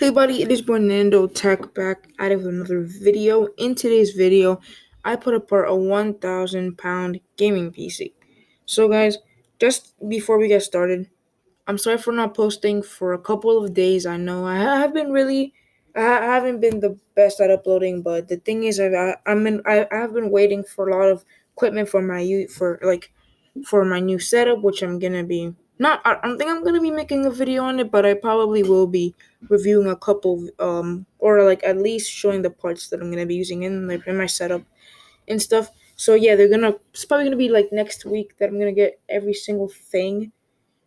Hey buddy, it is Nando Tech back out of another video. In today's video, I put apart a 1,000 pound gaming PC. So guys, just before we get started, I'm sorry for not posting for a couple of days. I know I haven't been the best at uploading, but the thing is, I have been waiting for a lot of equipment for for my new setup, which I'm gonna be not. I don't think I'm gonna be making a video on it, but I probably will be reviewing a couple, or like at least showing the parts that I'm gonna be using in my setup and stuff. So yeah, it's probably gonna be like next week that I'm gonna get every single thing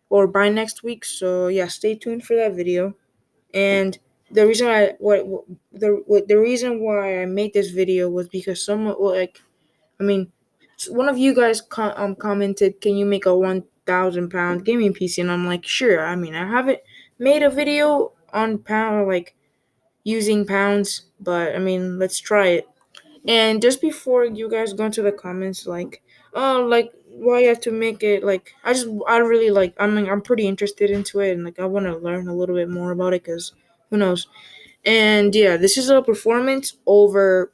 or by next week. So yeah, stay tuned for that video. And the reason I what the reason why I made this video was because I mean, one of you guys commented, "Can you make a 1,000 pound gaming PC?" And I'm like, sure. I mean, I haven't made a video on pound like using pounds, but I mean, let's try it. And just before you guys go into the comments, like why you have to make it like I really like I'm pretty interested into it, and like I want to learn a little bit more about it because who knows. And yeah, this is a performance over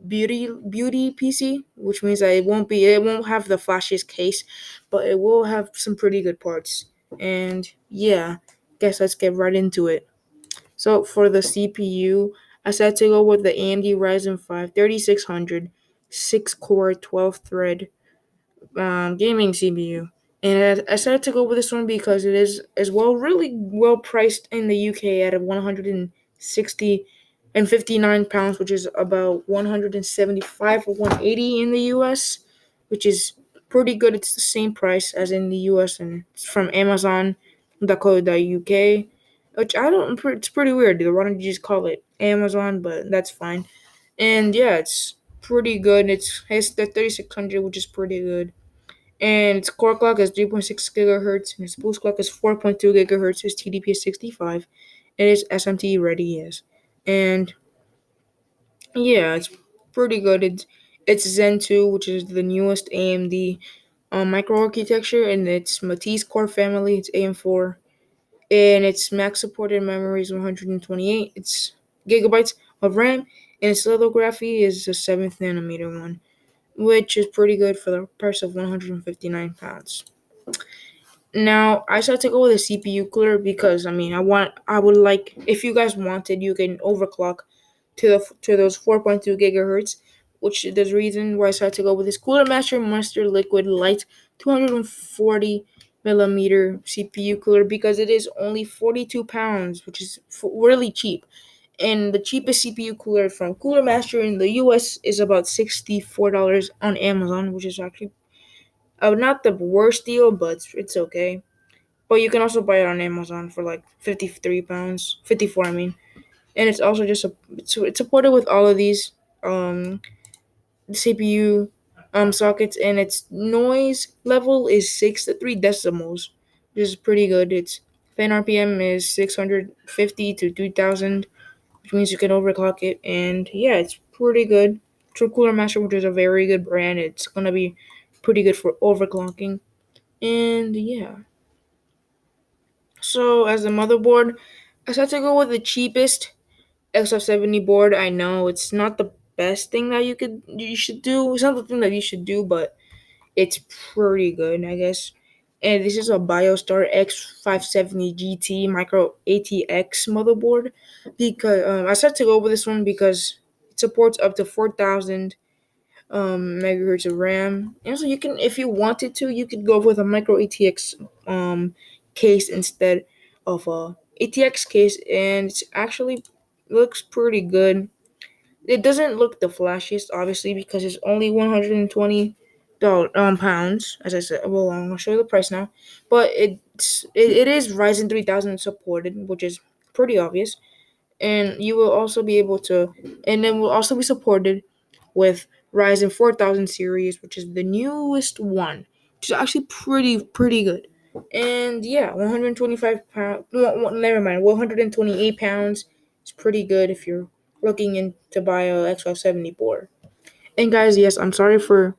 beauty PC, which means that it won't have the flashiest case, but it will have some pretty good parts. And yeah, guess let's get right into it. So for the CPU, I said to go with the AMD Ryzen 5 3600 6 core 12 thread gaming CPU. And I decided to go with this one because it is as well really well priced in the UK at 160 and 59 pounds, which is about 175 or 180 in the US, which is pretty good. It's the same price as in the US, and it's from Amazon.co.uk, which I don't. It's pretty weird. Why don't you just call it Amazon? But that's fine. And yeah, it's pretty good. It's the 3600, which is pretty good, and its core clock is 3.6 gigahertz, and its boost clock is 4.2 gigahertz. Its TDP is 65. It is SMT ready, yes. And yeah, it's pretty good. It's Zen 2, which is the newest AMD microarchitecture, and its Matisse core family. It's AM4, and its max supported memory is 128. It's gigabytes of RAM, and its lithography is a 7th nanometer one, which is pretty good for the price of 159 pounds. Now, I decided to go with a CPU cooler because I would like, if you guys wanted, you can overclock to those 4.2 gigahertz, which is the reason why I decided to go with this Cooler Master Liquid Light 240 millimeter CPU cooler, because it is only 42 pounds, which is really cheap. And the cheapest CPU cooler from Cooler Master in the US is about $64 on Amazon, which is actually not the worst deal, but it's okay. But you can also buy it on Amazon for like 53 pounds, 54, I mean. And it's also it's supported with all of these CPU sockets, and its noise level is 6 to 3 decimals, which is pretty good. Its fan RPM is 650 to 3000, which means you can overclock it. And yeah, it's pretty good. True Cooler Master, which is a very good brand, it's gonna be pretty good for overclocking. And yeah. So as a motherboard, I decided to go with the cheapest XF70 board. I know it's not the best thing that you should do. It's not the thing that you should do, but it's pretty good, I guess. And this is a BioStar X570 GT Micro ATX motherboard. Because I decided to go with this one because it supports up to 4,000 megahertz of RAM. And also, you can, if you wanted to, you could go with a micro ATX case instead of a ATX case, and it actually looks pretty good. It doesn't look the flashiest, obviously, because it's only 120 pounds. As I said, well, I'm gonna show you the price now, but it is Ryzen 3000 supported, which is pretty obvious, and you will also be able to, and then will also be supported with Ryzen 4000 series, which is the newest one, which is actually pretty good. And yeah, 125 pounds. Never mind, 128 pounds. It's pretty good if you're looking in to buy a X570 board. And guys, yes, I'm sorry for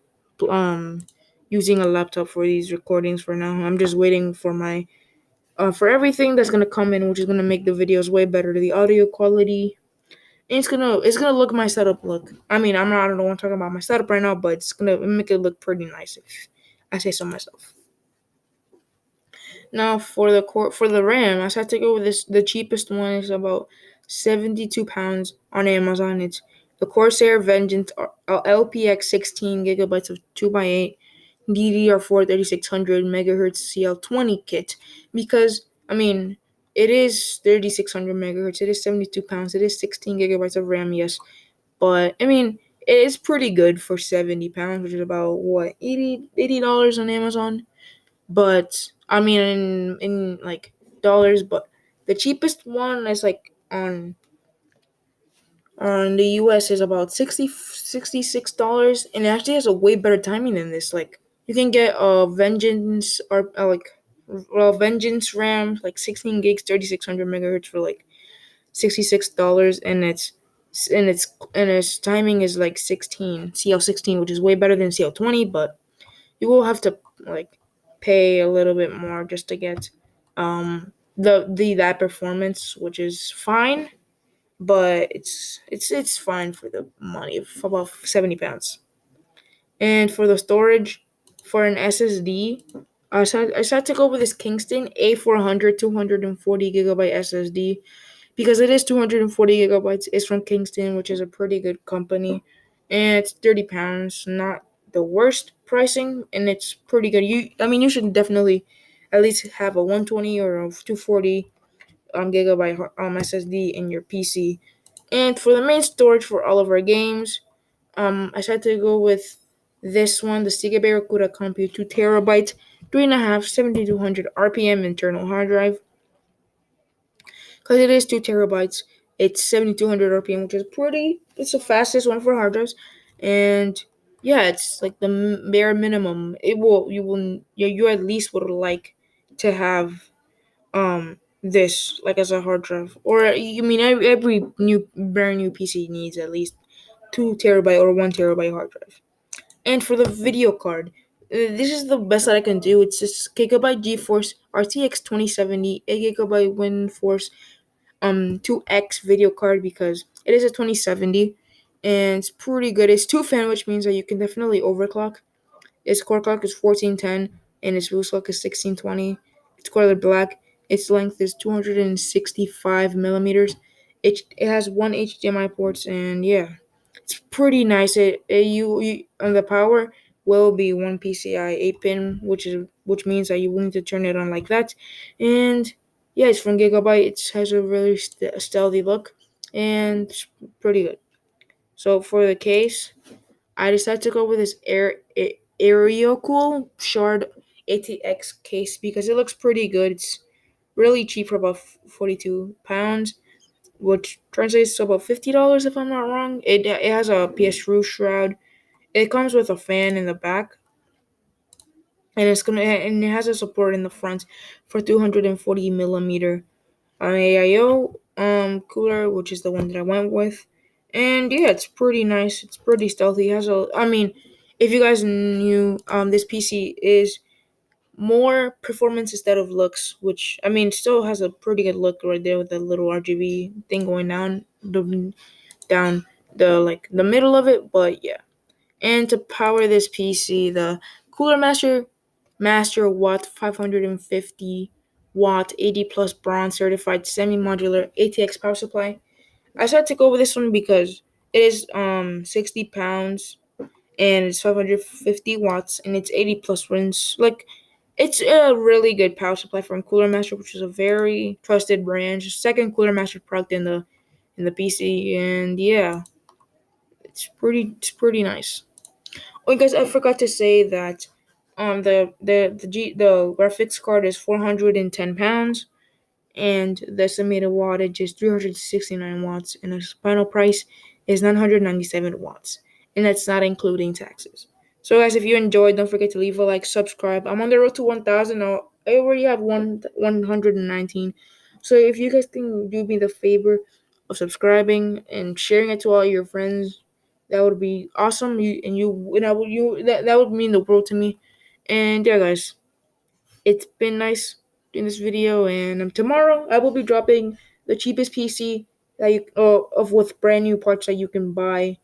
um using a laptop for these recordings for now. I'm just waiting for my for everything that's gonna come in, which is gonna make the videos way better. The audio quality, and it's gonna look my setup look. I mean, I don't want to talk about my setup right now, but it's gonna make it look pretty nice if I say so myself. Now for the RAM, I had to go with this. The cheapest one is about £72 on Amazon. It's the Corsair Vengeance LPX 16 gigabytes of 2x8 DDR4 3600 megahertz CL20 kit. Because I mean, it is 3600 megahertz. It is £72. It is 16 gigabytes of RAM. Yes, but I mean, it is pretty good for £70, which is about what $80 on Amazon. But I mean, in like dollars, but the cheapest one is like on the US is about $66, and it actually has a way better timing than this. Like you can get a Vengeance or Vengeance RAM, like 16 gigs, 3600 megahertz for like $66, and its timing is like 16 CL16, which is way better than CL20, but you will have to like pay a little bit more just to get the that performance, which is fine, but it's fine for the money of about £70. And for the storage, for an SSD, I decided to go with this Kingston A400 240 gigabyte SSD because it is 240 gigabytes. It's from Kingston, which is a pretty good company, and it's £30. Not the worst pricing, and it's pretty good. You should definitely at least have a 120 or a 240 gigabyte SSD in your PC. And for the main storage for all of our games, I decided to go with this one, the Seagate Barracuda Compute 2 terabyte, 3.5 7200 RPM internal hard drive. Because it is 2 terabytes, it's 7200 RPM, which is it's the fastest one for hard drives. And yeah, it's like the bare minimum. You at least would like to have this like as a hard drive, or you mean every brand new PC needs at least 2 terabyte or 1 terabyte hard drive. And for the video card, this is the best that I can do. It's this Gigabyte GeForce RTX 2070 8 GB WINDForce 2X video card, because it is a 2070 and it's pretty good. It's 2 fan, which means that you can definitely overclock. Its core clock is 1410 and its boost clock is 1620. It's colored black. Its length is 265 millimeters. It has one HDMI ports, and yeah, it's pretty nice. You on the power will be one PCI 8 pin, which means that you will need to turn it on like that. And yeah, it's from Gigabyte. It has a really stealthy look, and it's pretty good. So for the case, I decided to go with this Aerocool Shard ATX case because it looks pretty good. It's really cheap for about £42, which translates to about $50 if I'm not wrong. It has a PS shroud. It comes with a fan in the back, and it has a support in the front for 240 millimeter AIO cooler, which is the one that I went with. And yeah, it's pretty nice. It's pretty stealthy. It has if you guys knew, this PC is more performance instead of looks, which I mean still has a pretty good look right there with the little RGB thing going down the middle of it. But yeah, and to power this PC, the Cooler MasterWatt 550 watt 80 plus bronze certified semi-modular ATX power supply. I decided to go with this one because it is £60 and it's 550 watts and it's 80 plus rins. Like, it's a really good power supply from Cooler Master, which is a very trusted brand. Second Cooler Master product in the PC, and yeah, it's pretty nice. Oh, guys, I forgot to say that the graphics card is £410, and the estimated wattage is 369 watts, and the final price is 997 watts, and that's not including taxes. So, guys, if you enjoyed, don't forget to leave a like, subscribe. I'm on the road to 1,000. I already have 119. So, if you guys can do me the favor of subscribing and sharing it to all your friends, that would be awesome. That would mean the world to me. And yeah, guys, it's been nice in this video, and tomorrow I will be dropping the cheapest PC that you of with brand new parts that you can buy.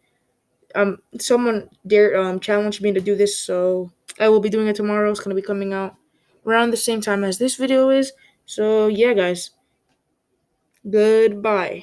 Someone dare challenged me to do this, so I will be doing it tomorrow. It's gonna be coming out around the same time as this video is. So yeah, guys, goodbye.